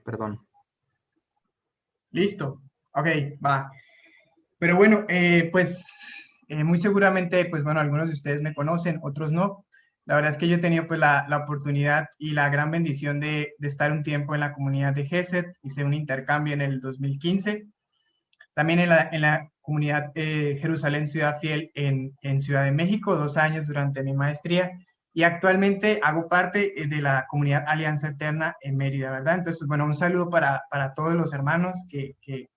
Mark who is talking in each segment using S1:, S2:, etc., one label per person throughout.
S1: perdón.
S2: Listo. Ok, va. Pero bueno, muy seguramente, pues bueno, algunos de ustedes me conocen, otros no. La verdad es que yo he tenido pues la oportunidad y la gran bendición de estar un tiempo en la comunidad de GESET. Hice un intercambio en el 2015. También en la comunidad Jerusalén Ciudad Fiel en Ciudad de México, 2 años durante mi maestría. Y actualmente hago parte de la comunidad Alianza Eterna en Mérida, ¿verdad? Entonces, bueno, un saludo para todos los hermanos de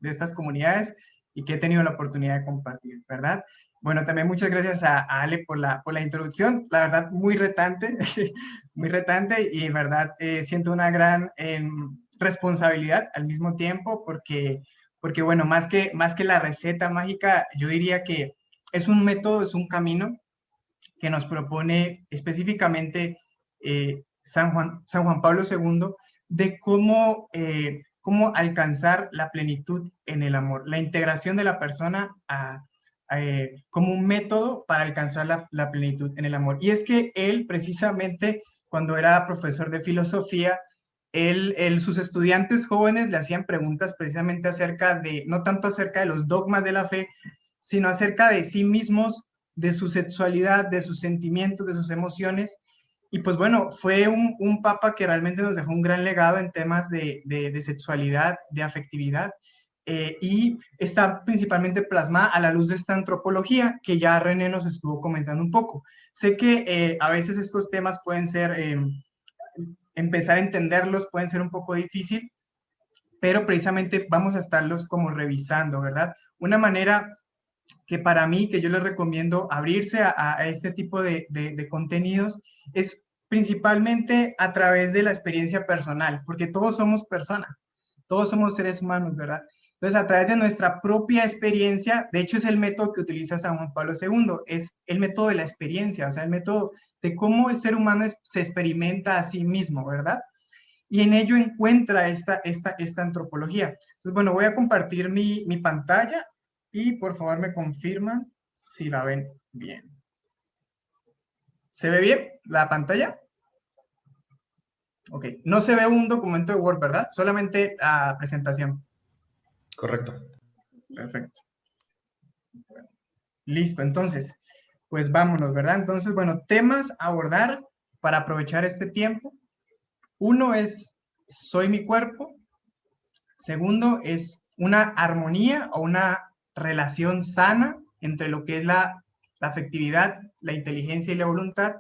S2: estas comunidades y que he tenido la oportunidad de compartir, ¿verdad? Bueno, también muchas gracias a Ale por la introducción, la verdad muy retante, muy retante y en verdad siento una gran responsabilidad al mismo tiempo porque bueno, más que la receta mágica, yo diría que es un método, es un camino que nos propone específicamente San Juan Pablo II de cómo alcanzar la plenitud en el amor, la integración de la persona como un método para alcanzar la plenitud en el amor. Y es que él precisamente cuando era profesor de filosofía, sus estudiantes jóvenes le hacían preguntas precisamente acerca de, no tanto acerca de los dogmas de la fe, sino acerca de sí mismos, de su sexualidad, de sus sentimientos, de sus emociones. Y pues bueno, fue un papa que realmente nos dejó un gran legado en temas de sexualidad, de afectividad, y está principalmente plasmada a la luz de esta antropología que ya René nos estuvo comentando un poco. Sé que a veces estos temas pueden ser, empezar a entenderlos pueden ser un poco difícil, pero precisamente vamos a estarlos como revisando, ¿verdad? Una manera que para mí, que yo les recomiendo abrirse a este tipo de contenidos, es principalmente a través de la experiencia personal, porque todos somos personas, todos somos seres humanos, ¿verdad? Entonces, a través de nuestra propia experiencia, de hecho es el método que utiliza San Juan Pablo II, es el método de la experiencia, o sea, el método de cómo el ser humano se experimenta a sí mismo, ¿verdad? Y en ello encuentra esta antropología. Entonces, bueno, voy a compartir mi pantalla y por favor me confirman si la ven bien. ¿Se ve bien la pantalla? Ok, no se ve un documento de Word, ¿verdad? Solamente la presentación.
S1: Correcto.
S2: Perfecto. Listo, entonces, pues vámonos, ¿verdad? Entonces, bueno, temas a abordar para aprovechar este tiempo. Uno es, soy mi cuerpo. Segundo, es una armonía o una relación sana entre lo que es la afectividad, la inteligencia y la voluntad.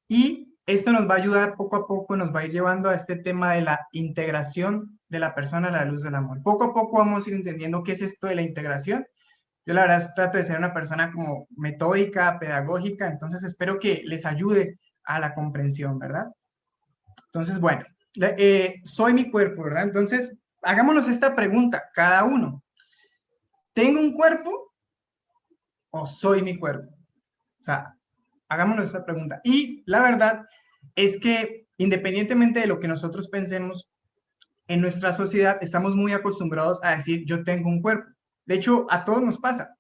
S2: Y esto nos va a ayudar poco a poco, nos va a ir llevando a este tema de la integración de la persona a la luz del amor. Poco a poco vamos a ir entendiendo qué es esto de la integración. Yo la verdad trato de ser una persona como metódica, pedagógica, entonces espero que les ayude a la comprensión, ¿verdad? Entonces, bueno, soy mi cuerpo, ¿verdad? Entonces, hagámonos esta pregunta, cada uno. ¿Tengo un cuerpo o soy mi cuerpo? O sea, hagámonos esta pregunta. Y la verdad es que independientemente de lo que nosotros pensemos, en nuestra sociedad estamos muy acostumbrados a decir yo tengo un cuerpo. De hecho, a todos nos pasa.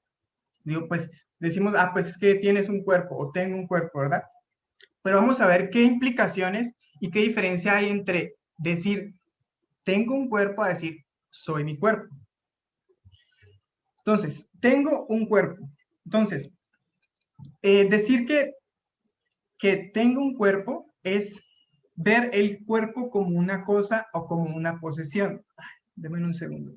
S2: Digo, pues decimos, pues es que tienes un cuerpo o tengo un cuerpo, ¿verdad? Pero vamos a ver qué implicaciones y qué diferencia hay entre decir tengo un cuerpo a decir soy mi cuerpo. Entonces, tengo un cuerpo. Entonces, decir que tengo un cuerpo es ver el cuerpo como una cosa o como una posesión. Deme un segundo.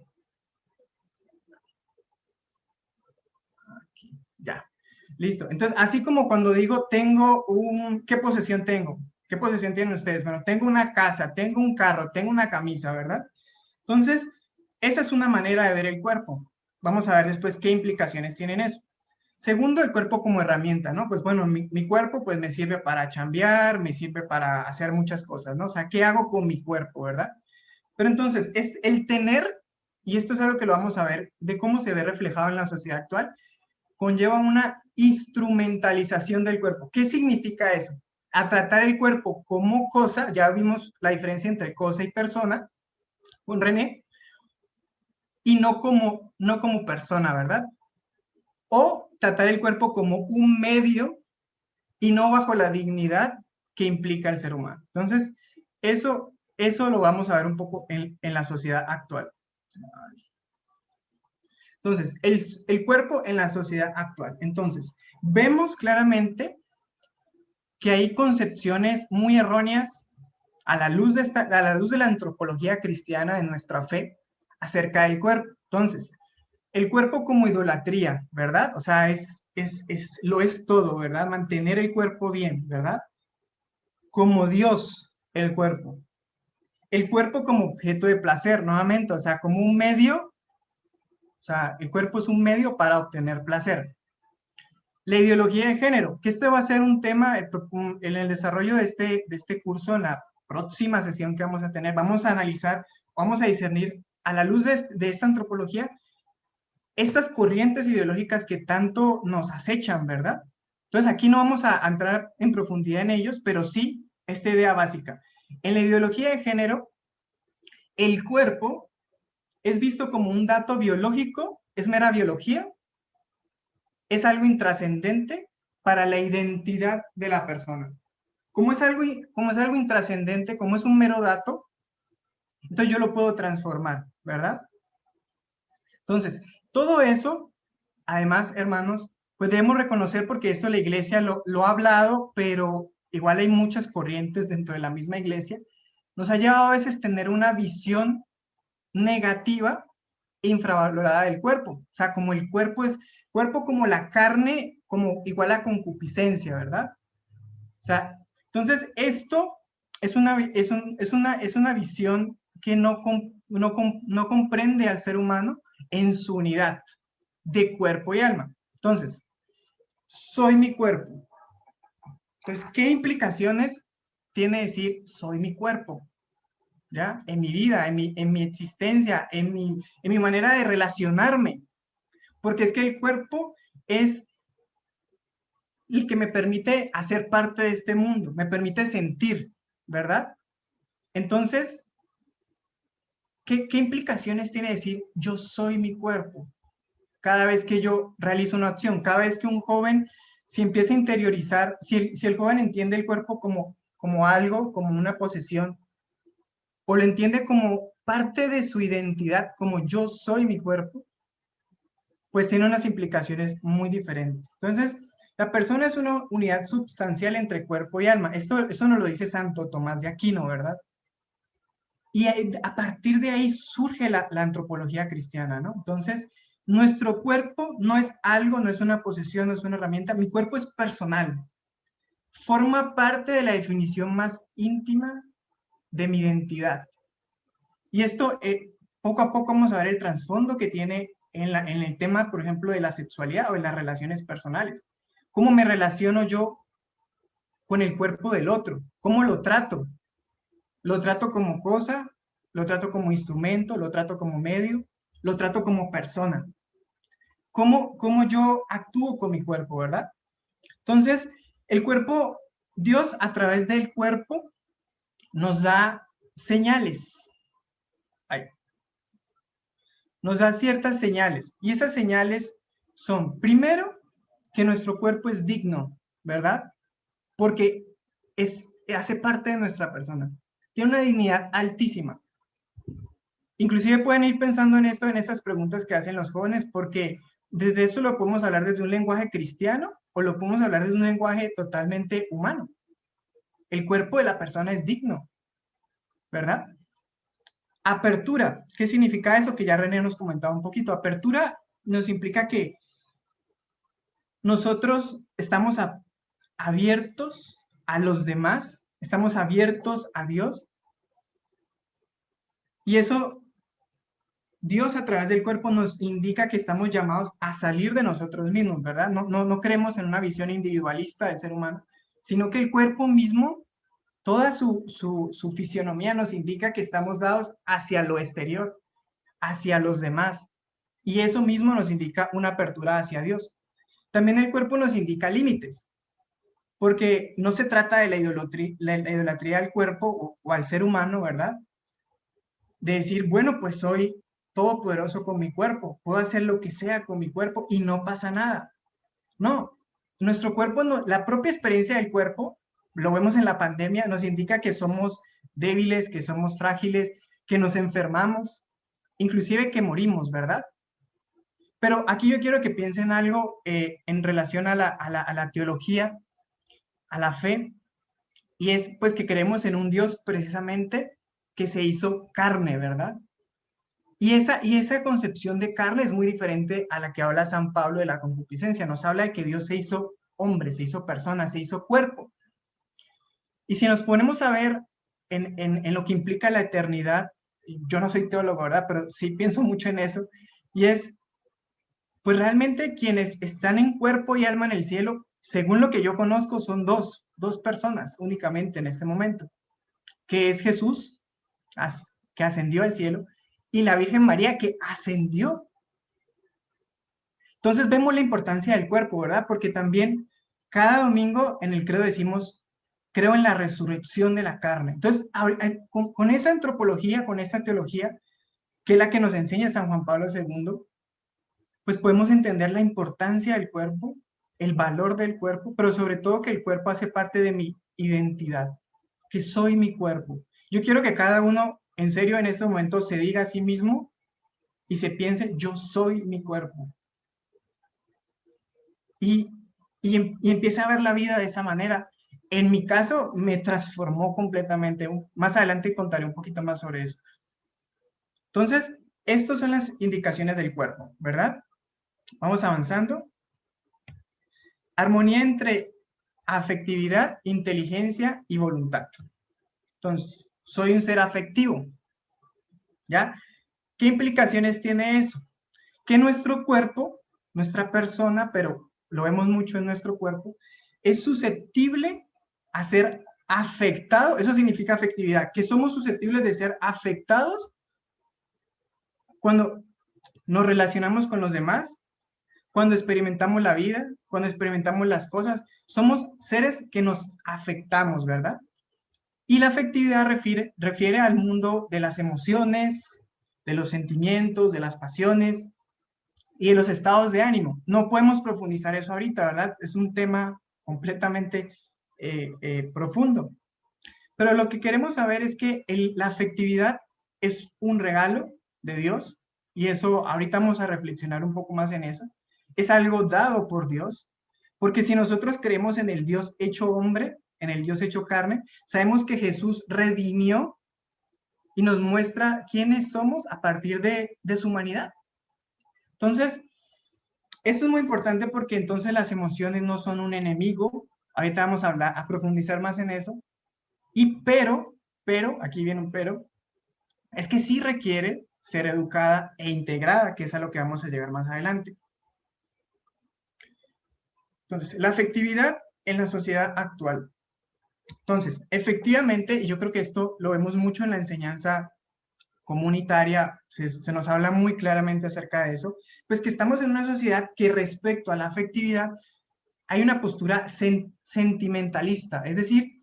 S2: Aquí, ya. Listo. Entonces, así como cuando digo tengo ¿qué posesión tengo? ¿Qué posesión tienen ustedes? Bueno, tengo una casa, tengo un carro, tengo una camisa, ¿verdad? Entonces, esa es una manera de ver el cuerpo. Vamos a ver después qué implicaciones tienen eso. Segundo, el cuerpo como herramienta, ¿no? Pues bueno, mi cuerpo pues me sirve para chambear, me sirve para hacer muchas cosas, ¿no? O sea, ¿qué hago con mi cuerpo, verdad? Pero entonces, es el tener, y esto es algo que lo vamos a ver, de cómo se ve reflejado en la sociedad actual, conlleva una instrumentalización del cuerpo. ¿Qué significa eso? A tratar el cuerpo como cosa, ya vimos la diferencia entre cosa y persona con René, y no como persona, ¿verdad? O tratar el cuerpo como un medio y no bajo la dignidad que implica el ser humano. Entonces, eso eso lo vamos a ver un poco en la sociedad actual. Entonces, el cuerpo en la sociedad actual. Entonces, vemos claramente que hay concepciones muy erróneas a la luz a la luz de la antropología cristiana de nuestra fe acerca del cuerpo. Entonces, el cuerpo como idolatría, ¿verdad? O sea, lo es todo, ¿verdad? Mantener el cuerpo bien, ¿verdad? Como Dios, el cuerpo. El cuerpo como objeto de placer, nuevamente, o sea, como un medio, o sea, el cuerpo es un medio para obtener placer. La ideología de género, que este va a ser un tema en el desarrollo de este curso, en la próxima sesión que vamos a tener. Vamos a analizar, vamos a discernir a la luz de esta antropología, estas corrientes ideológicas que tanto nos acechan, ¿verdad? Entonces aquí no vamos a entrar en profundidad en ellos, pero sí esta idea básica. En la ideología de género, el cuerpo es visto como un dato biológico, es mera biología, es algo intrascendente para la identidad de la persona. Como es algo intrascendente, como es un mero dato, entonces yo lo puedo transformar, ¿verdad? Entonces, todo eso, además, hermanos, pues debemos reconocer porque esto la iglesia lo ha hablado, pero igual hay muchas corrientes dentro de la misma iglesia, nos ha llevado a veces tener una visión negativa e infravalorada del cuerpo. O sea, como el cuerpo como la carne, como igual a concupiscencia, ¿verdad? O sea, entonces esto es una visión que no comprende al ser humano en su unidad de cuerpo y alma. Entonces, soy mi cuerpo. Entonces, ¿qué implicaciones tiene decir soy mi cuerpo? ¿Ya? En mi vida, en mi existencia, en mi manera de relacionarme. Porque es que el cuerpo es el que me permite hacer parte de este mundo, me permite sentir, ¿verdad? Entonces, ¿qué implicaciones tiene decir yo soy mi cuerpo? Cada vez que yo realizo una acción, cada vez que un joven, si empieza a interiorizar, si el joven entiende el cuerpo como algo, como una posesión, o lo entiende como parte de su identidad, como yo soy mi cuerpo, pues tiene unas implicaciones muy diferentes. Entonces, la persona es una unidad sustancial entre cuerpo y alma. Esto nos lo dice Santo Tomás de Aquino, ¿verdad? Y a partir de ahí surge la antropología cristiana, ¿no? Entonces, nuestro cuerpo no es algo, no es una posesión, no es una herramienta. Mi cuerpo es personal. Forma parte de la definición más íntima de mi identidad. Y esto, poco a poco vamos a ver el trasfondo que tiene en el tema, por ejemplo, de la sexualidad o en las relaciones personales. ¿Cómo me relaciono yo con el cuerpo del otro? ¿Cómo lo trato? ¿Lo trato como cosa? ¿Lo trato como instrumento? ¿Lo trato como medio? ¿Lo trato como persona? ¿Cómo yo actúo con mi cuerpo, verdad? Entonces, el cuerpo, Dios a través del cuerpo nos da señales. Ay, nos da ciertas señales. Y esas señales son, primero, que nuestro cuerpo es digno, ¿verdad? Porque hace parte de nuestra persona. Tiene una dignidad altísima. Inclusive pueden ir pensando en esto, en esas preguntas que hacen los jóvenes, porque desde eso lo podemos hablar desde un lenguaje cristiano o lo podemos hablar desde un lenguaje totalmente humano. El cuerpo de la persona es digno, ¿verdad? Apertura, ¿qué significa eso? Que ya René nos comentaba un poquito. Apertura nos implica que nosotros estamos abiertos a los demás, estamos abiertos a Dios. Y eso, Dios a través del cuerpo nos indica que estamos llamados a salir de nosotros mismos, ¿verdad? No creemos en una visión individualista del ser humano, sino que el cuerpo mismo, toda su fisionomía nos indica que estamos dados hacia lo exterior, hacia los demás. Y eso mismo nos indica una apertura hacia Dios. También el cuerpo nos indica límites, porque no se trata de la idolatría al cuerpo o al ser humano, ¿verdad? De decir, bueno, pues soy todopoderoso con mi cuerpo, puedo hacer lo que sea con mi cuerpo y no pasa nada. No, nuestro cuerpo, no, la propia experiencia del cuerpo, lo vemos en la pandemia, nos indica que somos débiles, que somos frágiles, que nos enfermamos, inclusive que morimos, ¿verdad? Pero aquí yo quiero que piensen algo en relación a la teología, a la fe, y es pues que creemos en un Dios precisamente que se hizo carne, ¿verdad? Y esa concepción de carne es muy diferente a la que habla San Pablo de la concupiscencia. Nos habla de que Dios se hizo hombre, se hizo persona, se hizo cuerpo. Y si nos ponemos a ver en lo que implica la eternidad, yo no soy teólogo, ¿verdad? Pero sí pienso mucho en eso, y es, pues realmente quienes están en cuerpo y alma en el cielo, según lo que yo conozco, son dos personas únicamente en este momento, que es Jesús, que ascendió al cielo, y la Virgen María, que ascendió. Entonces vemos la importancia del cuerpo, ¿verdad? Porque también cada domingo en el credo decimos, creo en la resurrección de la carne. Entonces, con esa antropología, con esta teología, que es la que nos enseña San Juan Pablo II, pues podemos entender la importancia del cuerpo, el valor del cuerpo, pero sobre todo que el cuerpo hace parte de mi identidad, que soy mi cuerpo. Yo quiero que cada uno, en serio, en este momento se diga a sí mismo y se piense, yo soy mi cuerpo. Y, y empiece a ver la vida de esa manera. En mi caso, me transformó completamente. Más adelante contaré un poquito más sobre eso. Entonces, estas son las indicaciones del cuerpo, ¿verdad? Vamos avanzando. Armonía entre afectividad, inteligencia y voluntad. Entonces, soy un ser afectivo, ¿ya? ¿Qué implicaciones tiene eso? Que nuestro cuerpo, nuestra persona, pero lo vemos mucho en nuestro cuerpo, es susceptible a ser afectado. Eso significa afectividad, que somos susceptibles de ser afectados cuando nos relacionamos con los demás, cuando experimentamos la vida, cuando experimentamos las cosas. Somos seres que nos afectamos, ¿verdad? Y la afectividad refiere al mundo de las emociones, de los sentimientos, de las pasiones y de los estados de ánimo. No podemos profundizar eso ahorita, ¿verdad? Es un tema completamente profundo. Pero lo que queremos saber es que la afectividad es un regalo de Dios, y eso ahorita vamos a reflexionar un poco más en eso. Es algo dado por Dios, porque si nosotros creemos en el Dios hecho hombre, en el Dios hecho carne, sabemos que Jesús redimió y nos muestra quiénes somos a partir de su humanidad. Entonces, esto es muy importante porque entonces las emociones no son un enemigo. Ahorita vamos a hablar, a profundizar más en eso. Pero, aquí viene un pero, es que sí requiere ser educada e integrada, que es a lo que vamos a llegar más adelante. Entonces, la afectividad en la sociedad actual. Entonces, efectivamente, y yo creo que esto lo vemos mucho en la enseñanza comunitaria, se nos habla muy claramente acerca de eso, pues que estamos en una sociedad que respecto a la afectividad hay una postura sentimentalista, es decir,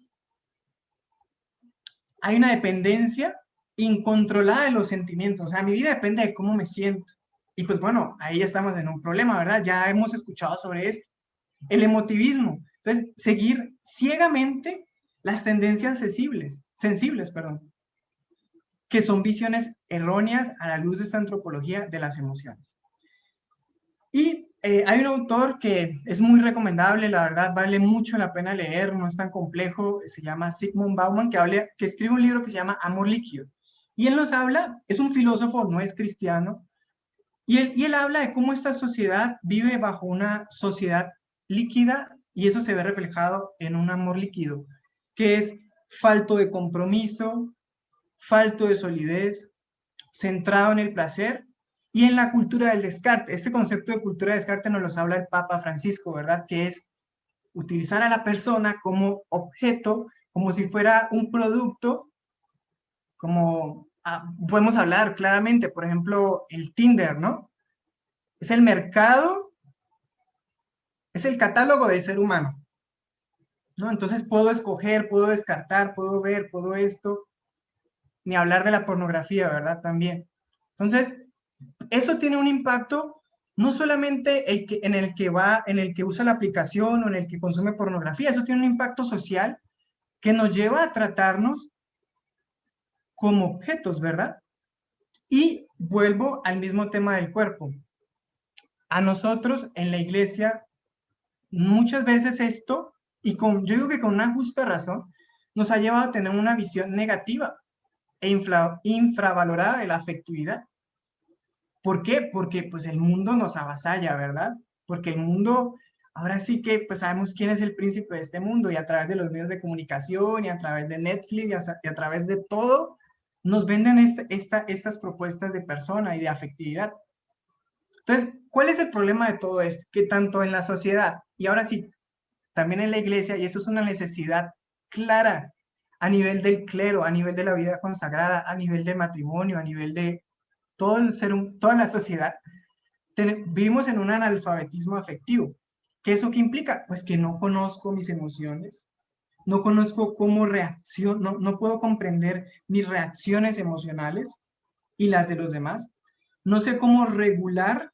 S2: hay una dependencia incontrolada de los sentimientos. O sea, mi vida depende de cómo me siento. Y pues bueno, ahí ya estamos en un problema, ¿verdad? Ya hemos escuchado sobre esto. El emotivismo. Entonces, seguir ciegamente las tendencias sensibles, perdón, que son visiones erróneas a la luz de esta antropología de las emociones. Y hay un autor que es muy recomendable, la verdad vale mucho la pena leer, no es tan complejo, se llama Zygmunt Bauman, que escribe un libro que se llama Amor Líquido. Y él nos habla, es un filósofo, no es cristiano, y él habla de cómo esta sociedad vive bajo una sociedad líquida, y eso se ve reflejado en un amor líquido, que es falto de compromiso, falto de solidez, centrado en el placer y en la cultura del descarte. Este concepto de cultura del descarte nos lo habla el Papa Francisco, ¿verdad? Que es utilizar a la persona como objeto, como si fuera un producto, como podemos hablar claramente, por ejemplo, el Tinder, ¿no? Es el mercado, es el catálogo del ser humano, ¿no? Entonces puedo escoger, puedo descartar, puedo ver, puedo esto, ni hablar de la pornografía, ¿verdad? También. Entonces, eso tiene un impacto no solamente en el que usa la aplicación o en el que consume pornografía, eso tiene un impacto social que nos lleva a tratarnos como objetos, ¿verdad? Y vuelvo al mismo tema del cuerpo. A nosotros en la iglesia, muchas veces esto, yo digo que con una justa razón, nos ha llevado a tener una visión negativa e infravalorada de la afectividad. ¿Por qué? Porque pues el mundo nos avasalla, ¿verdad? Porque el mundo, ahora sí que pues sabemos quién es el príncipe de este mundo y a través de los medios de comunicación y a través de Netflix y a través de todo, nos venden estas propuestas de persona y de afectividad. Entonces, ¿cuál es el problema de todo esto? Que tanto en la sociedad y ahora sí, también en la iglesia, y eso es una necesidad clara a nivel del clero, a nivel de la vida consagrada, a nivel del matrimonio, a nivel de todo toda la sociedad, vivimos en un analfabetismo afectivo. ¿Qué eso qué implica? Pues que no conozco mis emociones, no conozco cómo reacciono, no puedo comprender mis reacciones emocionales y las de los demás. No sé cómo regular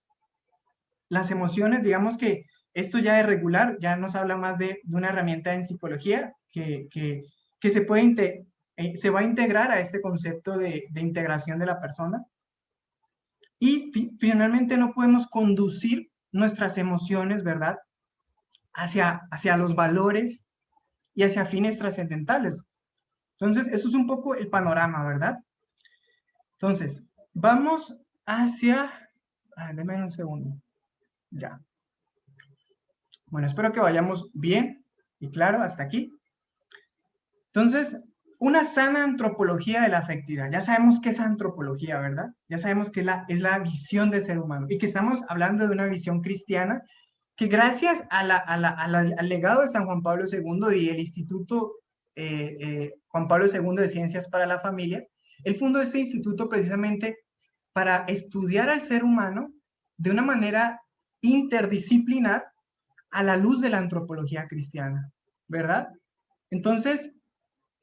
S2: las emociones, digamos que esto ya de regular, ya nos habla más de una herramienta en psicología que se va a integrar a este concepto de integración de la persona. Y finalmente no podemos conducir nuestras emociones, ¿verdad? Hacia los valores y hacia fines trascendentales. Entonces, eso es un poco el panorama, ¿verdad? Entonces, vamos hacia... Denme un segundo. Ya. Bueno, espero que vayamos bien y claro hasta aquí. Entonces, una sana antropología de la afectividad. Ya sabemos qué es antropología, ¿verdad? Ya sabemos que es la visión del ser humano y que estamos hablando de una visión cristiana que gracias al legado de San Juan Pablo II y el Instituto Juan Pablo II de Ciencias para la Familia, él fundó ese instituto precisamente para estudiar al ser humano de una manera interdisciplinar a la luz de la antropología cristiana, ¿verdad? Entonces,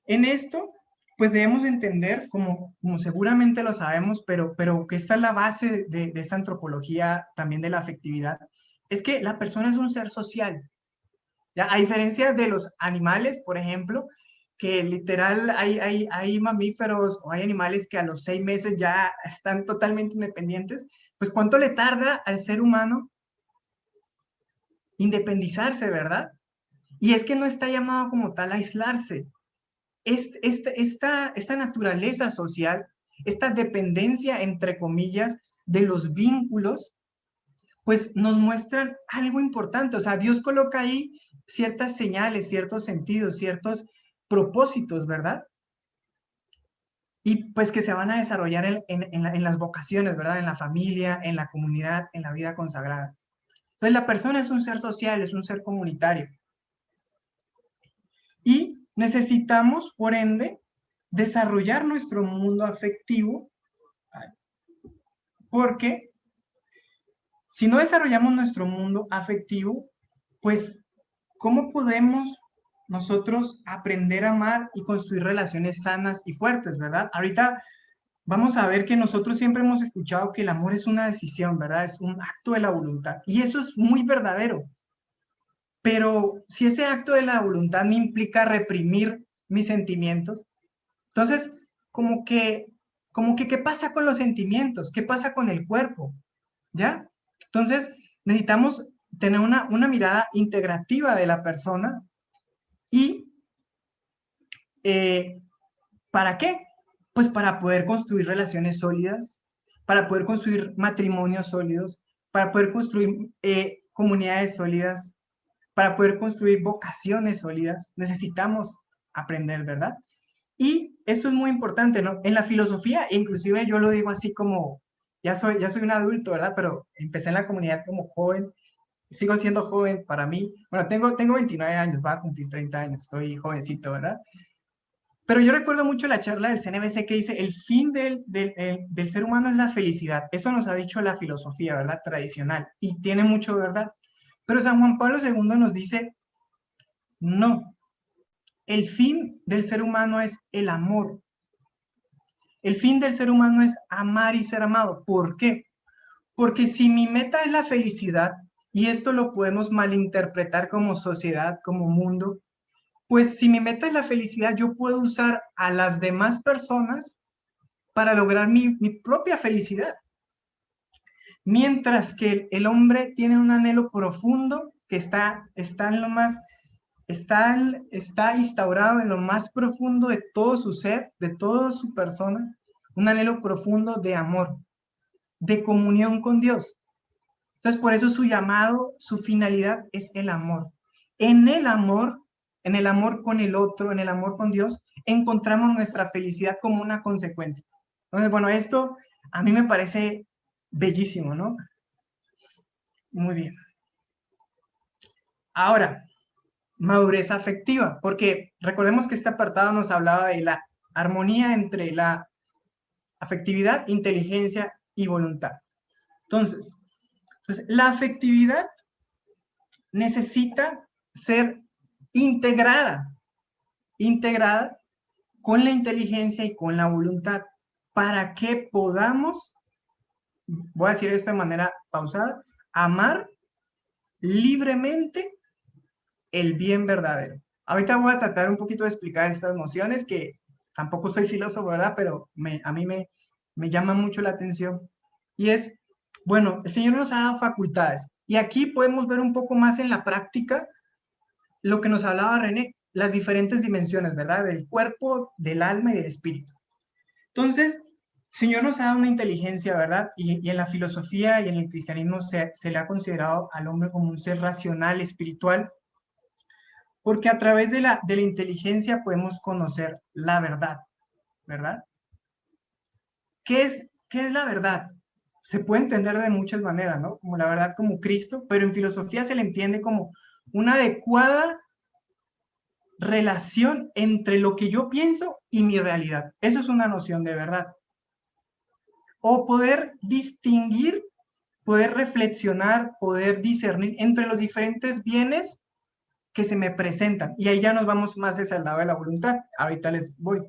S2: en esto, pues debemos entender, como seguramente lo sabemos, pero que esta es la base de esta antropología también de la afectividad, es que la persona es un ser social. ¿Ya? A diferencia de los animales, por ejemplo, que literal hay mamíferos o hay animales que a los 6 meses ya están totalmente independientes, pues ¿cuánto le tarda al ser humano independizarse, verdad? Y es que no está llamado como tal a aislarse. Esta naturaleza social, esta dependencia, entre comillas, de los vínculos, pues nos muestran algo importante. O sea, Dios coloca ahí ciertas señales, ciertos sentidos, ciertos propósitos, ¿verdad? Y pues que se van a desarrollar en las vocaciones, ¿verdad? En la familia, en la comunidad, en la vida consagrada. Entonces, la persona es un ser social, es un ser comunitario. Y necesitamos, por ende, desarrollar nuestro mundo afectivo, porque si no desarrollamos nuestro mundo afectivo, pues, ¿cómo podemos nosotros aprender a amar y construir relaciones sanas y fuertes, verdad? Ahorita vamos a ver que nosotros siempre hemos escuchado que el amor es una decisión, ¿verdad? Es un acto de la voluntad. Y eso es muy verdadero. Pero si ese acto de la voluntad me implica reprimir mis sentimientos, entonces, ¿qué pasa con los sentimientos? ¿Qué pasa con el cuerpo? ¿Ya? Entonces, necesitamos tener una mirada integrativa de la persona y ¿para qué? Pues para poder construir relaciones sólidas, para poder construir matrimonios sólidos, para poder construir comunidades sólidas, para poder construir vocaciones sólidas, necesitamos aprender, ¿verdad? Y esto es muy importante, ¿no? En la filosofía, inclusive yo lo digo así como, ya soy un adulto, ¿verdad? Pero empecé en la comunidad como joven, sigo siendo joven para mí. Bueno, tengo 29 años, voy a cumplir 30 años, estoy jovencito, ¿verdad? Pero yo recuerdo mucho la charla del CNBC que dice, el fin del ser humano es la felicidad. Eso nos ha dicho la filosofía, ¿verdad? Tradicional. Y tiene mucho de verdad. Pero San Juan Pablo II nos dice, no, el fin del ser humano es el amor. El fin del ser humano es amar y ser amado. ¿Por qué? Porque si mi meta es la felicidad, y esto lo podemos malinterpretar como sociedad, como mundo, pues si mi meta es la felicidad, yo puedo usar a las demás personas para lograr mi propia felicidad. Mientras que el hombre tiene un anhelo profundo que está en lo más, está instaurado en lo más profundo de todo su ser, de toda su persona, un anhelo profundo de amor, de comunión con Dios. Entonces, por eso su llamado, su finalidad es el amor. En el amor, en el amor con el otro, en el amor con Dios, encontramos nuestra felicidad como una consecuencia. Entonces, bueno, esto a mí me parece bellísimo, ¿no? Muy bien. Ahora, madurez afectiva, porque recordemos que este apartado nos hablaba de la armonía entre la afectividad, inteligencia y voluntad. Entonces, la afectividad necesita ser integrada con la inteligencia y con la voluntad, para que podamos, voy a decir esto de manera pausada, amar libremente el bien verdadero. Ahorita voy a tratar un poquito de explicar estas nociones, que tampoco soy filósofo, ¿verdad? Pero a mí me llama mucho la atención. Y es, bueno, el Señor nos ha dado facultades. Y aquí podemos ver un poco más en la práctica lo que nos hablaba René, las diferentes dimensiones, ¿verdad? Del cuerpo, del alma y del espíritu. Entonces, el Señor nos ha dado una inteligencia, ¿verdad? Y en la filosofía y en el cristianismo se le ha considerado al hombre como un ser racional, espiritual, porque a través de la inteligencia podemos conocer la verdad, ¿verdad? ¿Qué es la verdad? Se puede entender de muchas maneras, ¿no? Como la verdad como Cristo, pero en filosofía se le entiende como una adecuada relación entre lo que yo pienso y mi realidad. Eso es una noción de verdad. O poder distinguir, poder reflexionar, poder discernir entre los diferentes bienes que se me presentan. Y ahí ya nos vamos más hacia el lado de la voluntad. Ahorita les voy.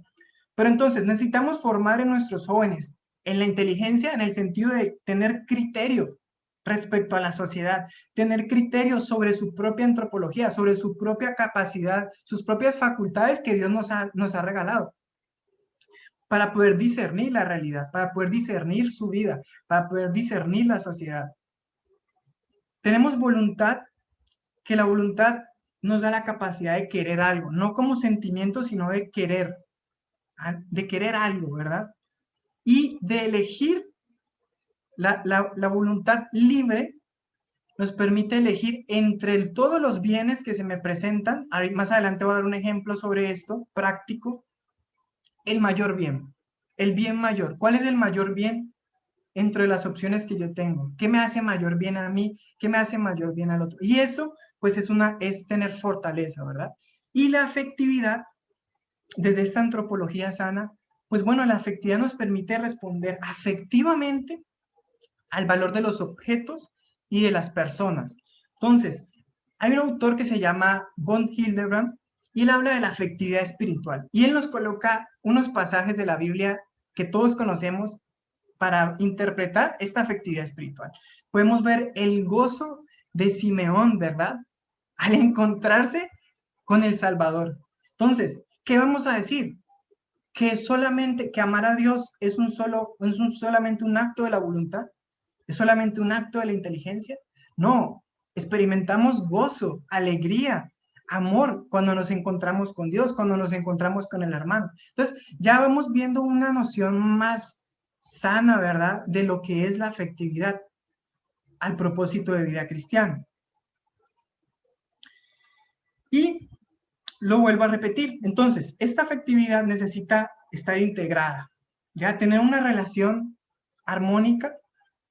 S2: Pero entonces necesitamos formar en nuestros jóvenes en la inteligencia, en el sentido de tener criterio respecto a la sociedad, tener criterio sobre su propia antropología, sobre su propia capacidad, sus propias facultades que Dios nos ha regalado, para poder discernir la realidad, para poder discernir su vida, para poder discernir la sociedad. Tenemos voluntad, que la voluntad nos da la capacidad de querer algo, no como sentimiento, sino de querer algo, ¿verdad? Y de elegir. La voluntad libre nos permite elegir entre todos los bienes que se me presentan. Más adelante voy a dar un ejemplo sobre esto, práctico. El mayor bien, el bien mayor. ¿Cuál es el mayor bien entre las opciones que yo tengo? ¿Qué me hace mayor bien a mí? ¿Qué me hace mayor bien al otro? Y eso, pues, es tener fortaleza, ¿verdad? Y la afectividad, desde esta antropología sana, pues bueno, la afectividad nos permite responder afectivamente al valor de los objetos y de las personas. Entonces, hay un autor que se llama von Hildebrand y él habla de la afectividad espiritual. Y él nos coloca unos pasajes de la Biblia que todos conocemos para interpretar esta afectividad espiritual. Podemos ver el gozo de Simeón, ¿verdad? Al encontrarse con el Salvador. Entonces, ¿qué vamos a decir? Que amar a Dios es solamente un acto de la voluntad. ¿Es solamente un acto de la inteligencia? No, experimentamos gozo, alegría, amor cuando nos encontramos con Dios, cuando nos encontramos con el hermano. Entonces, ya vamos viendo una noción más sana, ¿verdad?, de lo que es la afectividad al propósito de vida cristiana. Y lo vuelvo a repetir. Entonces, esta afectividad necesita estar integrada, ya tener una relación armónica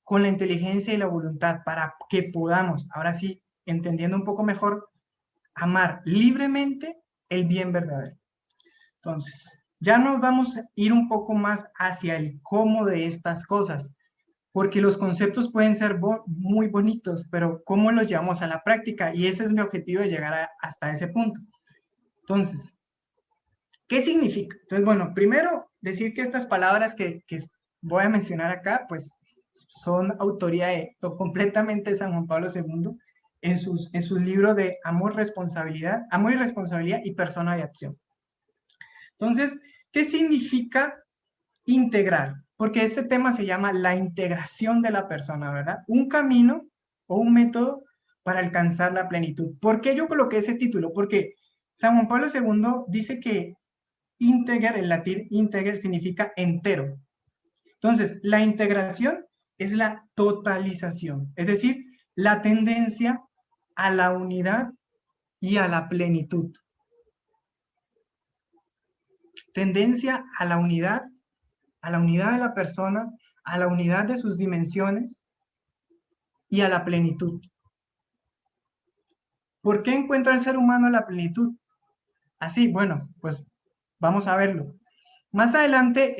S2: con la inteligencia y la voluntad para que podamos, ahora sí, entendiendo un poco mejor, amar libremente el bien verdadero. Entonces, ya nos vamos a ir un poco más hacia el cómo de estas cosas, porque los conceptos pueden ser muy bonitos, pero ¿cómo los llevamos a la práctica? Y ese es mi objetivo de llegar hasta ese punto. Entonces, ¿qué significa? Entonces, bueno, primero decir que estas palabras que voy a mencionar acá, pues son autoría completamente de San Juan Pablo II en sus libros de amor y responsabilidad y persona de acción. Entonces, ¿qué significa integrar, porque este tema se llama la integración de la persona, ¿verdad? Un camino o un método para alcanzar la plenitud. ¿Por qué yo coloqué ese título? Porque San Juan Pablo II dice que integer, en latín, integer significa entero. Entonces, la integración es la totalización, es decir, la tendencia a la unidad y a la plenitud. Tendencia a la unidad de la persona, a la unidad de sus dimensiones y a la plenitud. ¿Por qué encuentra el ser humano la plenitud? Así, bueno, pues vamos a verlo. Más adelante,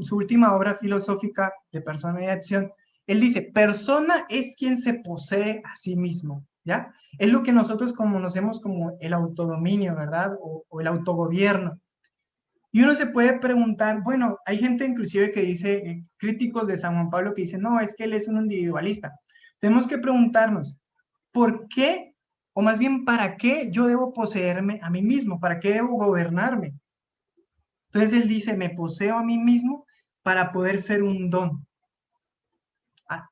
S2: su última obra filosófica de Persona y Acción, él dice, persona es quien se posee a sí mismo, ¿ya? Es lo que nosotros conocemos como el autodominio, ¿verdad? O el autogobierno. Y uno se puede preguntar, bueno, hay gente inclusive que dice, críticos de San Juan Pablo que dicen, no, es que él es un individualista. Tenemos que preguntarnos, ¿por qué, o más bien, para qué yo debo poseerme a mí mismo? ¿Para qué debo gobernarme? Entonces él dice, me poseo a mí mismo para poder ser un don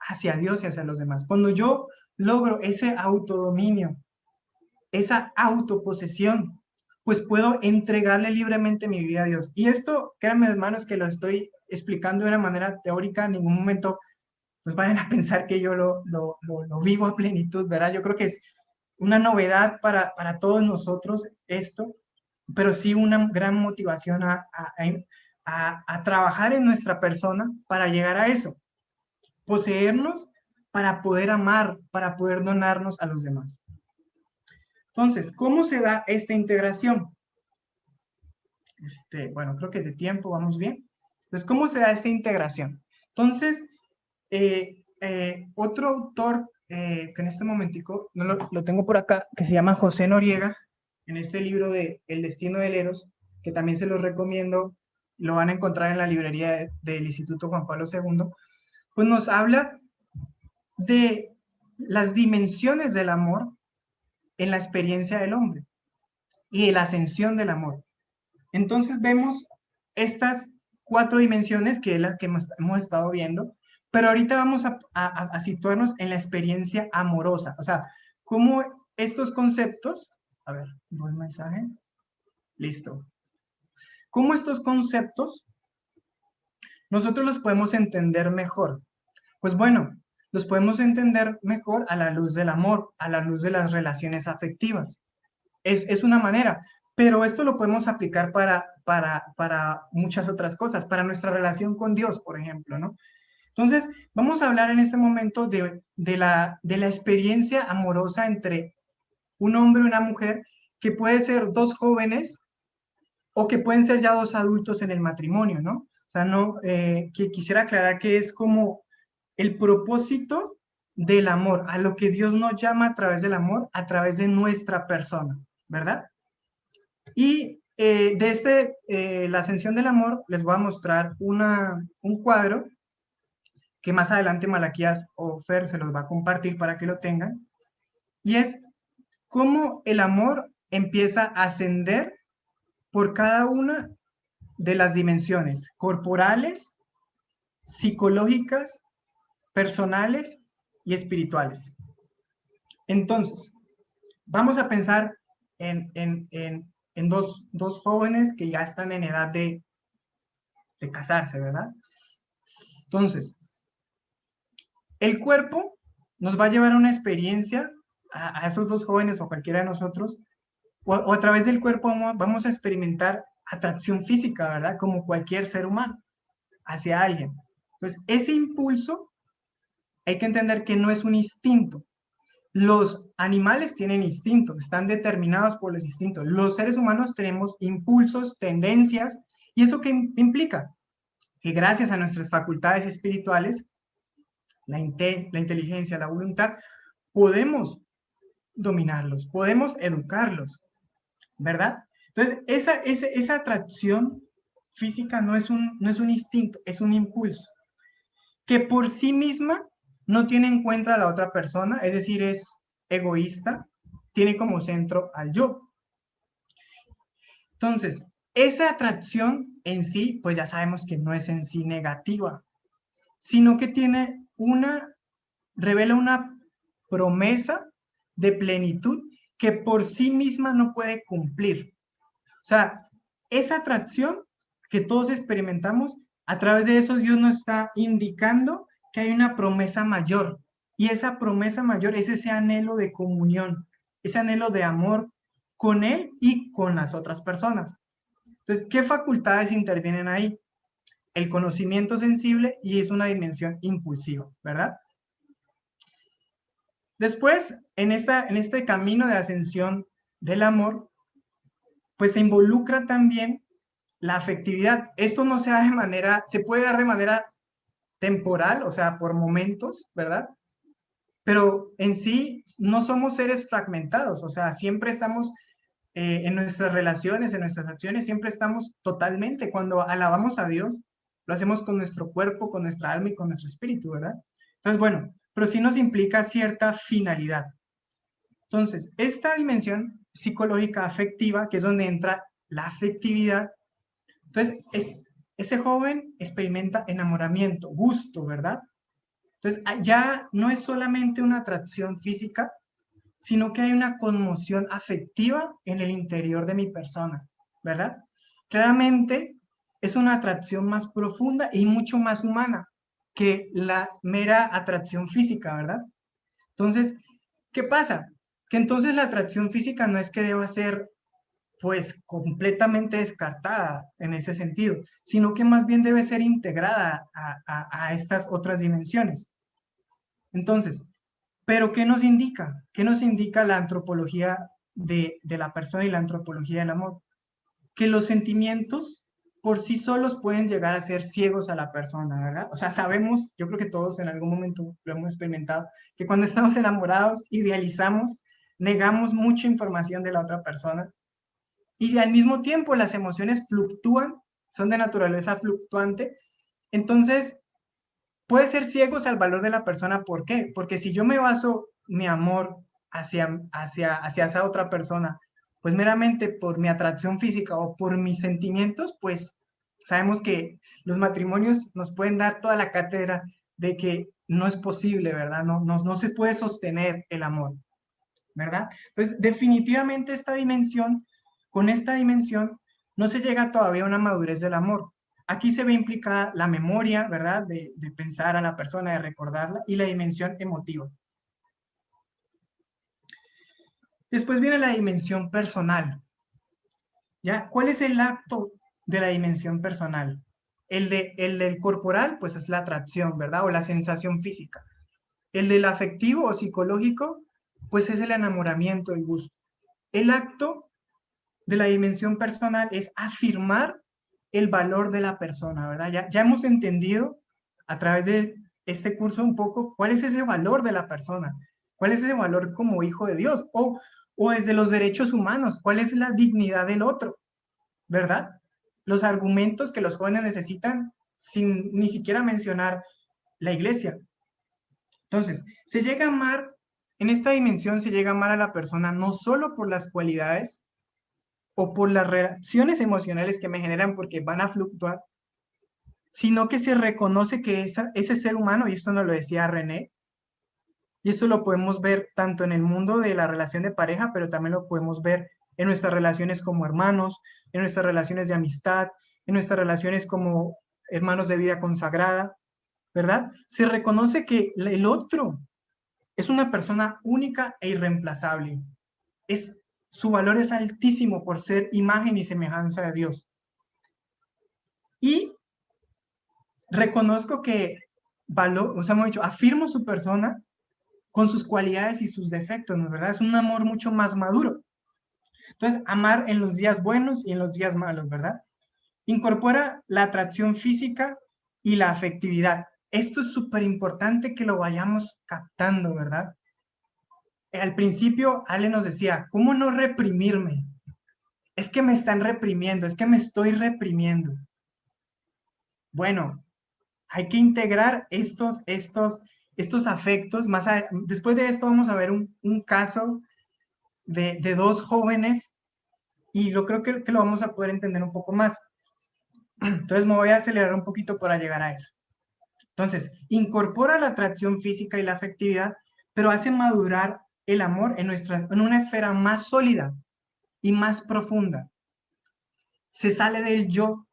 S2: hacia Dios y hacia los demás. Cuando yo logro ese autodominio, esa autoposesión, pues puedo entregarle libremente mi vida a Dios. Y esto, créanme hermanos, que lo estoy explicando de una manera teórica, en ningún momento pues vayan a pensar que yo lo vivo a plenitud, ¿verdad? Yo creo que es una novedad para todos nosotros esto, pero sí una gran motivación a trabajar en nuestra persona para llegar a eso, poseernos para poder amar, para poder donarnos a los demás. Entonces, ¿cómo se da esta integración? Bueno, creo que de tiempo vamos bien. Entonces, ¿cómo se da esta integración? Entonces, otro autor que en este momentico, no lo tengo por acá, que se llama José Noriega, en este libro de El destino del Eros, que también se los recomiendo, lo van a encontrar en la librería del Instituto Juan Pablo II, pues nos habla de las dimensiones del amor en la experiencia del hombre y de la ascensión del amor. Entonces vemos estas 4 dimensiones que es las que hemos estado viendo, pero ahorita vamos a situarnos en la experiencia amorosa, o sea, cómo estos conceptos, a ver, buen mensaje, listo, cómo estos conceptos nosotros los podemos entender mejor. Pues bueno, los podemos entender mejor a la luz del amor, a la luz de las relaciones afectivas. Es una manera, pero esto lo podemos aplicar para muchas otras cosas, para nuestra relación con Dios, por ejemplo, ¿no? Entonces, vamos a hablar en este momento de la experiencia amorosa entre un hombre y una mujer, que puede ser 2 jóvenes o que pueden ser ya 2 adultos en el matrimonio, ¿no? O sea, no, que quisiera aclarar que es como el propósito del amor, a lo que Dios nos llama a través del amor, a través de nuestra persona, ¿verdad? Y la ascensión del amor, les voy a mostrar un cuadro que más adelante Malaquías o Fer se los va a compartir para que lo tengan, y es cómo el amor empieza a ascender por cada una de las dimensiones corporales, psicológicas, personales y espirituales. Entonces, vamos a pensar en dos jóvenes que ya están en edad de casarse, ¿verdad? Entonces, el cuerpo nos va a llevar a una experiencia a esos 2 jóvenes o a cualquiera de nosotros, o a través del cuerpo vamos a experimentar atracción física, ¿verdad? Como cualquier ser humano, hacia alguien. Entonces, ese impulso hay que entender que no es un instinto. Los animales tienen instintos, están determinados por los instintos. Los seres humanos tenemos impulsos, tendencias, ¿y eso qué implica? Que gracias a nuestras facultades espirituales, la inteligencia, la voluntad, podemos dominarlos, podemos educarlos, ¿verdad? Entonces, esa atracción física no es un instinto, es un impulso, que por sí misma no tiene en cuenta a la otra persona, es decir, es egoísta, tiene como centro al yo. Entonces, esa atracción en sí, pues ya sabemos que no es en sí negativa, sino que revela una promesa de plenitud que por sí misma no puede cumplir. O sea, esa atracción que todos experimentamos, a través de eso Dios nos está indicando que hay una promesa mayor. Y esa promesa mayor es ese anhelo de comunión, ese anhelo de amor con Él y con las otras personas. Entonces, ¿qué facultades intervienen ahí? El conocimiento sensible y es una dimensión impulsiva, ¿verdad? Después, en este camino de ascensión del amor, pues se involucra también la afectividad. Esto no se da de manera, se puede dar de manera temporal, o sea, por momentos, ¿verdad? Pero en sí no somos seres fragmentados, o sea, siempre estamos en nuestras relaciones, en nuestras acciones, siempre estamos totalmente. Cuando alabamos a Dios, lo hacemos con nuestro cuerpo, con nuestra alma y con nuestro espíritu, ¿verdad? Entonces, bueno, pero sí nos implica cierta finalidad. Entonces, esta dimensión psicológica afectiva, que es donde entra la afectividad, entonces, ese joven experimenta enamoramiento, gusto, ¿verdad? Entonces, ya no es solamente una atracción física, sino que hay una conmoción afectiva en el interior de mi persona, ¿verdad? Claramente es una atracción más profunda y mucho más humana que la mera atracción física, ¿verdad? Entonces, ¿qué pasa? Que entonces la atracción física no es que deba ser pues completamente descartada en ese sentido, sino que más bien debe ser integrada a estas otras dimensiones. Entonces, ¿pero qué nos indica? ¿Qué nos indica la antropología de la persona y la antropología del amor? Que los sentimientos por sí solos pueden llegar a ser ciegos a la persona, ¿verdad? O sea, sabemos, yo creo que todos en algún momento lo hemos experimentado, que cuando estamos enamorados, idealizamos, negamos mucha información de la otra persona y al mismo tiempo las emociones fluctúan, son de naturaleza fluctuante, entonces puede ser ciegos al valor de la persona. ¿Por qué? Porque si yo me baso mi amor hacia esa otra persona, pues meramente por mi atracción física o por mis sentimientos, pues sabemos que los matrimonios nos pueden dar toda la cátedra de que no es posible, ¿verdad? No se puede sostener el amor, ¿verdad? Entonces, definitivamente con esta dimensión, no se llega todavía a una madurez del amor. Aquí se ve implicada la memoria, ¿verdad? De pensar a la persona, de recordarla, y la dimensión emotiva. Después viene la dimensión personal. ¿Ya? ¿Cuál es el acto de la dimensión personal? El del corporal, pues es la atracción, ¿verdad? O la sensación física. El del afectivo o psicológico, pues es el enamoramiento, el gusto. El acto de la dimensión personal es afirmar el valor de la persona, ¿verdad? Ya hemos entendido a través de este curso un poco cuál es ese valor de la persona, cuál es ese valor como hijo de Dios, o desde los derechos humanos, cuál es la dignidad del otro, ¿verdad? Los argumentos que los jóvenes necesitan sin ni siquiera mencionar la iglesia. Entonces, se llega a amar, en esta dimensión se llega a amar a la persona no solo por las cualidades o por las reacciones emocionales que me generan porque van a fluctuar, sino que se reconoce que ese ser humano, y esto nos lo decía René, y esto lo podemos ver tanto en el mundo de la relación de pareja, pero también lo podemos ver en nuestras relaciones como hermanos, en nuestras relaciones de amistad, en nuestras relaciones como hermanos de vida consagrada, ¿verdad? Se reconoce que el otro es una persona única e irreemplazable. Su valor es altísimo por ser imagen y semejanza de Dios. Y reconozco que hemos dicho, afirmo su persona con sus cualidades y sus defectos, ¿no? ¿Verdad? Es un amor mucho más maduro. Entonces, amar en los días buenos y en los días malos, ¿verdad? Incorpora la atracción física y la afectividad. Esto es súper importante que lo vayamos captando, ¿verdad? Al principio, Ale nos decía, ¿cómo no reprimirme? Es que me están reprimiendo, es que me estoy reprimiendo. Bueno, hay que integrar estos afectos. Después de esto vamos a ver un caso de dos jóvenes y yo creo que lo vamos a poder entender un poco más. Entonces me voy a acelerar un poquito para llegar a eso. Entonces, incorpora la atracción física y la afectividad, pero hace madurar el amor en una esfera más sólida y más profunda. Se sale del yo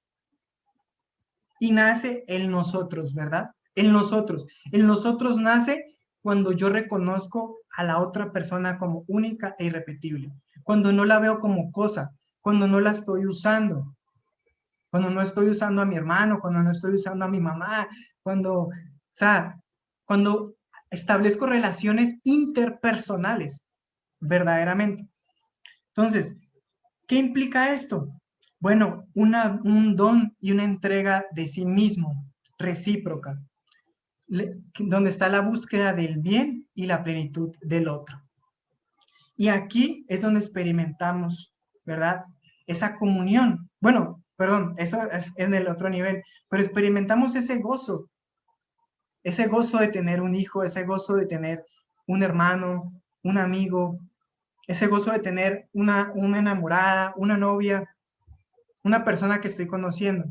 S2: y nace el nosotros, ¿verdad? El nosotros. El nosotros nace cuando yo reconozco a la otra persona como única e irrepetible, cuando no la veo como cosa, cuando no la estoy usando, cuando no estoy usando a mi hermano, cuando no estoy usando a mi mamá, cuando, o sea, cuando establezco relaciones interpersonales, verdaderamente. Entonces, ¿qué implica esto? Bueno, un don y una entrega de sí mismo, recíproca, donde está la búsqueda del bien y la plenitud del otro. Y aquí es donde experimentamos, ¿verdad? Esa comunión. Bueno, perdón, eso es en el otro nivel, pero experimentamos ese gozo de tener un hijo, ese gozo de tener un hermano, un amigo, ese gozo de tener una enamorada, una novia, una persona que estoy conociendo.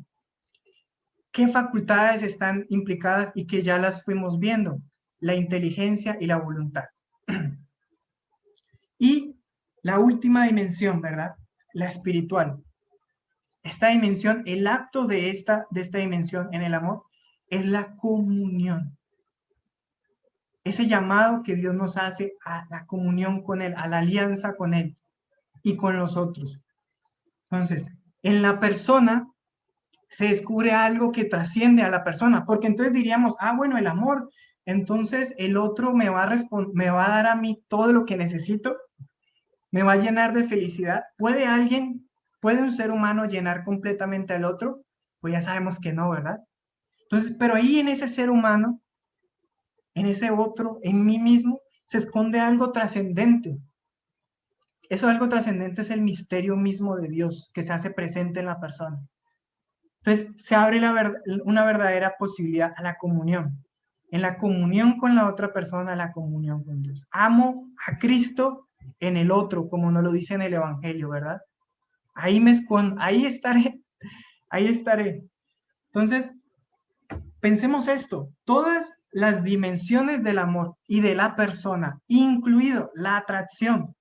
S2: ¿Qué facultades están implicadas y que ya las fuimos viendo? La inteligencia y la voluntad. Y la última dimensión, ¿verdad? La espiritual. Esta dimensión, el acto de esta dimensión en el amor es la comunión. Ese llamado que Dios nos hace a la comunión con Él, a la alianza con Él y con los otros. Entonces, en la persona se descubre algo que trasciende a la persona, porque entonces diríamos, bueno, el amor, entonces el otro me va a dar a mí todo lo que necesito, me va a llenar de felicidad. ¿Puede un ser humano llenar completamente al otro? Pues ya sabemos que no, ¿verdad? Entonces, pero ahí en ese ser humano, en ese otro, en mí mismo, se esconde algo trascendente. Eso algo trascendente es el misterio mismo de Dios que se hace presente en la persona. Entonces, se abre una verdadera posibilidad a la comunión. En la comunión con la otra persona, la comunión con Dios. Amo a Cristo en el otro, como nos lo dice en el Evangelio, ¿verdad? Ahí me escondo, ahí estaré, ahí estaré. Entonces, pensemos esto, todas las dimensiones del amor y de la persona, incluido la atracción,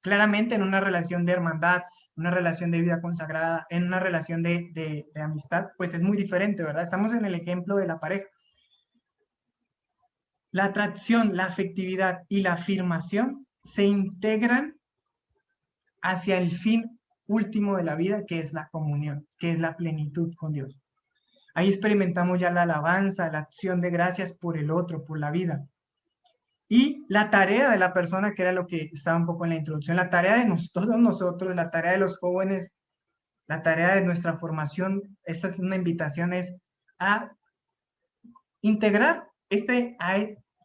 S2: claramente en una relación de hermandad, una relación de vida consagrada, en una relación de amistad, pues es muy diferente, ¿verdad? Estamos en el ejemplo de la pareja. La atracción, la afectividad y la afirmación se integran hacia el fin último de la vida, que es la comunión, que es la plenitud con Dios. Ahí experimentamos ya la alabanza, la acción de gracias por el otro, por la vida. Y la tarea de la persona, que era lo que estaba un poco en la introducción, la tarea de todos nosotros, la tarea de los jóvenes, la tarea de nuestra formación, esta es una invitación, es a integrar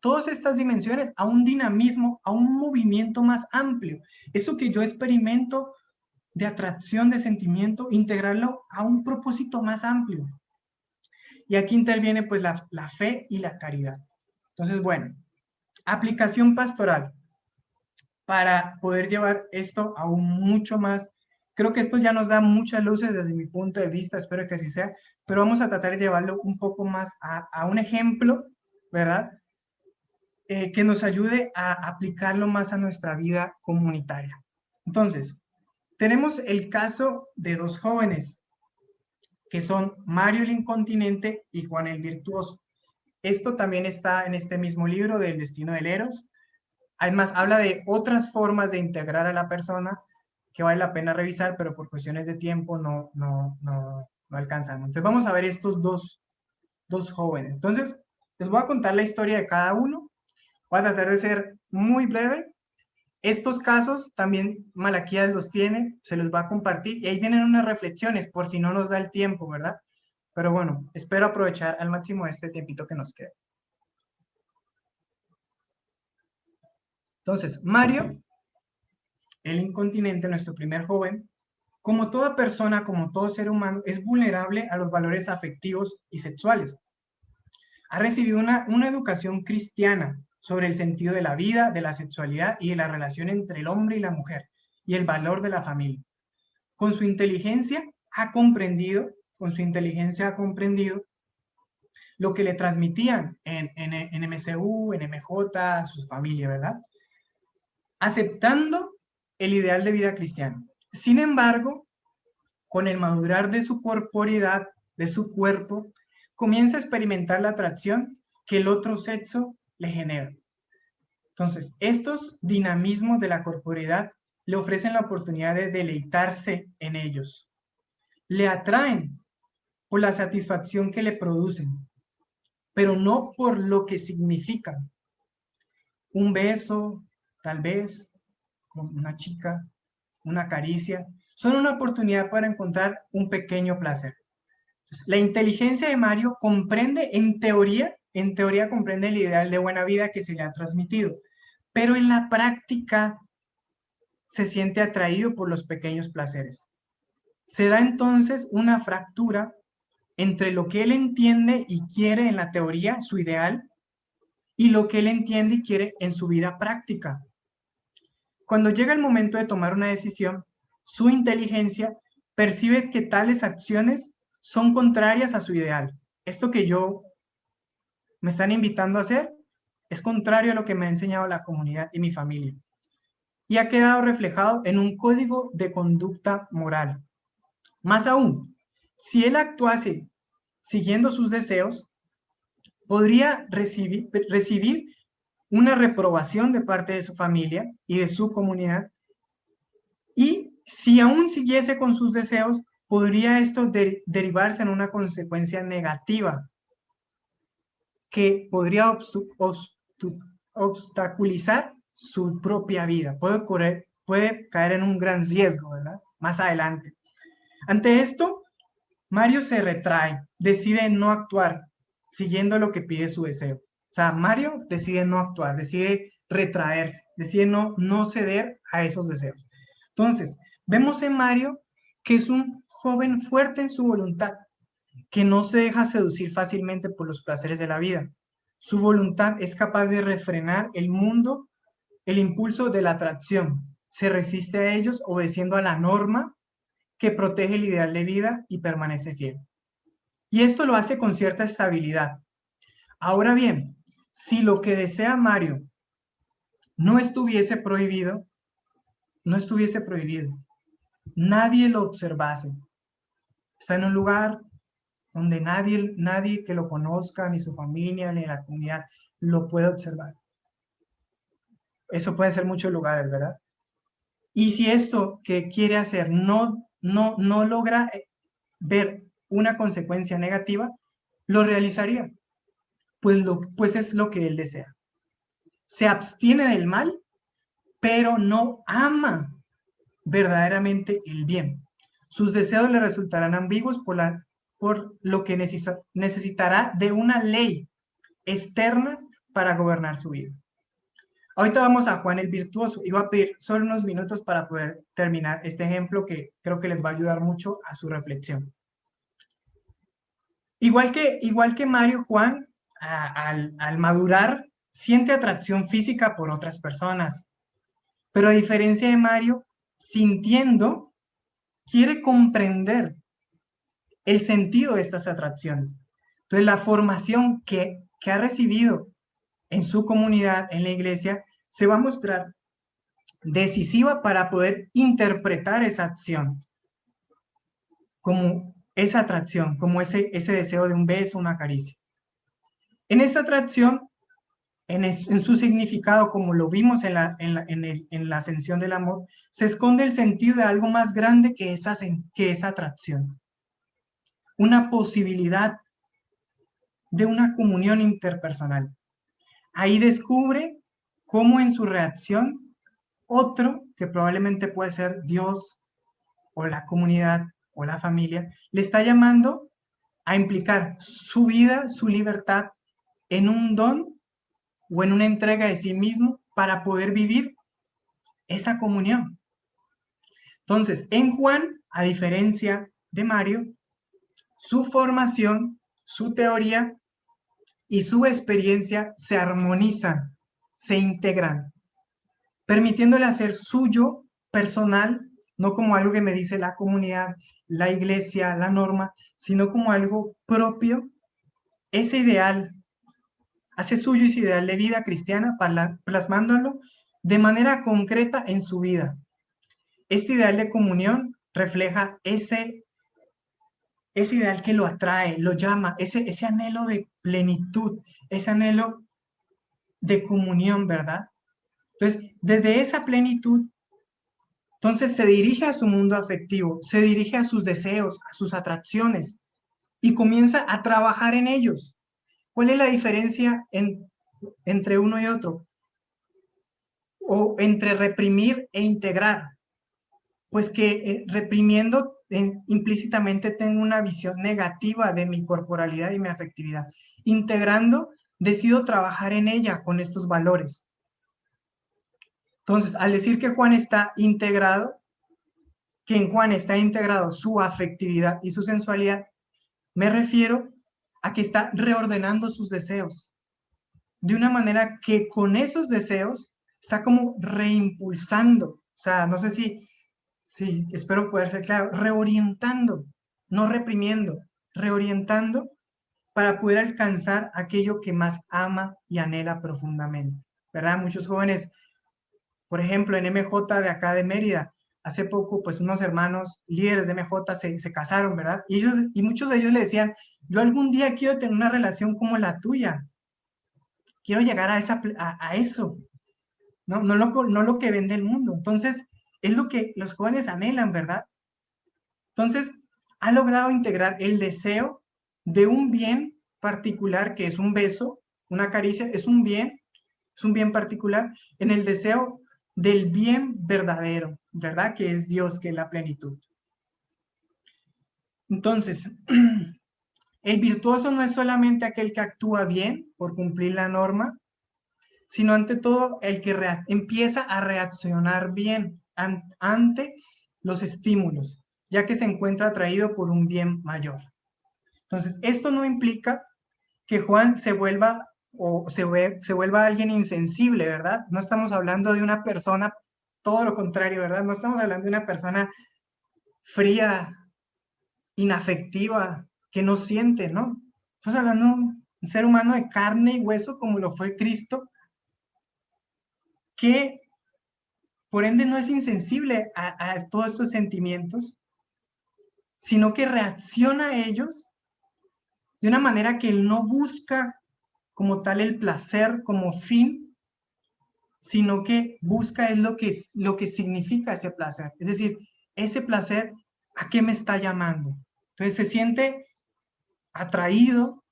S2: todas estas dimensiones a un dinamismo, a un movimiento más amplio. Eso que yo experimento de atracción, de sentimiento, integrarlo a un propósito más amplio. Y aquí interviene pues la fe y la caridad. Entonces, bueno, aplicación pastoral para poder llevar esto aún mucho más. Creo que esto ya nos da muchas luces desde mi punto de vista, espero que así sea, pero vamos a tratar de llevarlo un poco más a un ejemplo, ¿verdad? Que nos ayude a aplicarlo más a nuestra vida comunitaria. Entonces, tenemos el caso de dos jóvenes, que son Mario el Incontinente y Juan el Virtuoso. Esto también está en este mismo libro del Destino del Eros. Además, habla de otras formas de integrar a la persona que vale la pena revisar, pero por cuestiones de tiempo no alcanzamos. Entonces, vamos a ver estos dos jóvenes. Entonces, les voy a contar la historia de cada uno. Voy a tratar de ser muy breve. Estos casos también Malaquías los tiene, se los va a compartir y ahí vienen unas reflexiones por si no nos da el tiempo, ¿verdad? Pero bueno, espero aprovechar al máximo este tiempito que nos queda. Entonces, Mario, el Incontinente, nuestro primer joven, como toda persona, como todo ser humano, es vulnerable a los valores afectivos y sexuales. Ha recibido una educación cristiana sobre el sentido de la vida, de la sexualidad y de la relación entre el hombre y la mujer, y el valor de la familia. con su inteligencia ha comprendido, lo que le transmitían en MCU, en MJ, a su familia, ¿verdad? Aceptando el ideal de vida cristiano. Sin embargo, con el madurar de su corporeidad, de su cuerpo, comienza a experimentar la atracción que el otro sexo le genera. Entonces, estos dinamismos de la corporeidad le ofrecen la oportunidad de deleitarse en ellos. Le atraen por la satisfacción que le producen, pero no por lo que significan. Un beso, tal vez, con una chica, una caricia, son una oportunidad para encontrar un pequeño placer. Entonces, la inteligencia de Mario comprende, en teoría comprende el ideal de buena vida que se le ha transmitido, pero en la práctica se siente atraído por los pequeños placeres. Se da entonces una fractura entre lo que él entiende y quiere en la teoría, su ideal, y lo que él entiende y quiere en su vida práctica. Cuando llega el momento de tomar una decisión, su inteligencia percibe que tales acciones son contrarias a su ideal. Esto que me están invitando a hacer es contrario a lo que me ha enseñado la comunidad y mi familia. Y ha quedado reflejado en un código de conducta moral. Más aún, si él actuase siguiendo sus deseos, podría recibir una reprobación de parte de su familia y de su comunidad. Y si aún siguiese con sus deseos, podría esto derivarse en una consecuencia negativa que podría obstaculizar su propia vida. Puede caer en un gran riesgo, ¿verdad? Más adelante. Ante esto, Mario se retrae, decide no actuar siguiendo lo que pide su deseo. O sea, Mario decide no actuar, decide retraerse, decide no ceder a esos deseos. Entonces, vemos en Mario que es un joven fuerte en su voluntad, que no se deja seducir fácilmente por los placeres de la vida. Su voluntad es capaz de refrenar el impulso de la atracción. Se resiste a ellos obedeciendo a la norma que protege el ideal de vida y permanece fiel. Y esto lo hace con cierta estabilidad. Ahora bien, si lo que desea Mario no estuviese prohibido, nadie lo observase, está en un lugar donde nadie que lo conozca, ni su familia, ni la comunidad, lo puede observar. Eso puede ser muchos lugares, ¿verdad? Y si esto que quiere hacer no logra ver una consecuencia negativa, lo realizaría, pues es lo que él desea. Se abstiene del mal, pero no ama verdaderamente el bien. Sus deseos le resultarán ambiguos por lo que necesitará de una ley externa para gobernar su vida. Ahorita vamos a Juan el Virtuoso y voy a pedir solo unos minutos para poder terminar este ejemplo que creo que les va a ayudar mucho a su reflexión. Igual que Mario, Juan, al madurar, siente atracción física por otras personas, pero a diferencia de Mario, sintiendo, quiere comprender el sentido de estas atracciones. Entonces, la formación que ha recibido en su comunidad, en la iglesia, se va a mostrar decisiva para poder interpretar esa acción como esa atracción, como ese deseo de un beso, una caricia. En esta atracción, en su significado, como lo vimos en la ascensión del amor, se esconde el sentido de algo más grande que esa atracción. Una posibilidad de una comunión interpersonal. Ahí descubre cómo en su reacción, otro, que probablemente puede ser Dios o la comunidad o la familia, le está llamando a implicar su vida, su libertad en un don o en una entrega de sí mismo para poder vivir esa comunión. Entonces, en Juan, a diferencia de Mario, su formación, su teoría y su experiencia se armonizan, se integran, permitiéndole hacer suyo personal no como algo que me dice la comunidad, la iglesia, la norma, sino como algo propio, ese ideal, hace suyo ese ideal de vida cristiana, plasmándolo de manera concreta en su vida. Este ideal de comunión refleja ese ideal que lo atrae, lo llama, ese anhelo de plenitud, ese anhelo de comunión, ¿verdad? Entonces, desde esa plenitud, entonces se dirige a su mundo afectivo, se dirige a sus deseos, a sus atracciones y comienza a trabajar en ellos. ¿Cuál es la diferencia entre uno y otro? O entre reprimir e integrar. Pues que reprimiendo implícitamente tengo una visión negativa de mi corporalidad y mi afectividad. Integrando, decido trabajar en ella con estos valores. Entonces, al decir que Juan está integrado, que en Juan está integrado su afectividad y su sensualidad, me refiero a que está reordenando sus deseos de una manera que con esos deseos está como reimpulsando. O sea, no sé si espero poder ser claro, reorientando, no reprimiendo, reorientando para poder alcanzar aquello que más ama y anhela profundamente, ¿verdad? Muchos jóvenes, por ejemplo, en MJ de acá de Mérida, hace poco, pues unos hermanos líderes de MJ se casaron, ¿verdad? Y muchos de ellos le decían, yo algún día quiero tener una relación como la tuya, quiero llegar a eso, ¿no? No lo que vende el mundo. Entonces, es lo que los jóvenes anhelan, ¿verdad? Entonces, ha logrado integrar el deseo de un bien particular, que es un beso, una caricia, es un bien particular, en el deseo del bien verdadero, ¿verdad? Que es Dios, que es la plenitud. Entonces, el virtuoso no es solamente aquel que actúa bien por cumplir la norma, sino ante todo el que empieza a reaccionar bien ante los estímulos, ya que se encuentra atraído por un bien mayor. Entonces, esto no implica que Juan se vuelva se vuelva alguien insensible, ¿verdad? No estamos hablando de una persona, todo lo contrario, ¿verdad? No estamos hablando de una persona fría, inafectiva, que no siente, ¿no? Estamos hablando de un ser humano de carne y hueso como lo fue Cristo, que por ende no es insensible a todos estos sentimientos, sino que reacciona a ellos de una manera que él no busca como tal el placer como fin, sino que busca es lo que significa ese placer. Es decir, ese placer, ¿a qué me está llamando? Entonces se siente atraído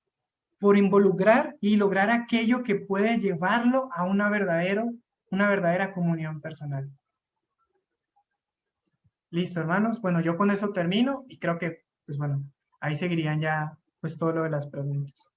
S2: por involucrar y lograr aquello que puede llevarlo a una verdadera comunión personal. Listo, hermanos. Bueno, yo con eso termino y creo que, pues bueno, ahí seguirían ya, pues todo lo de las preguntas.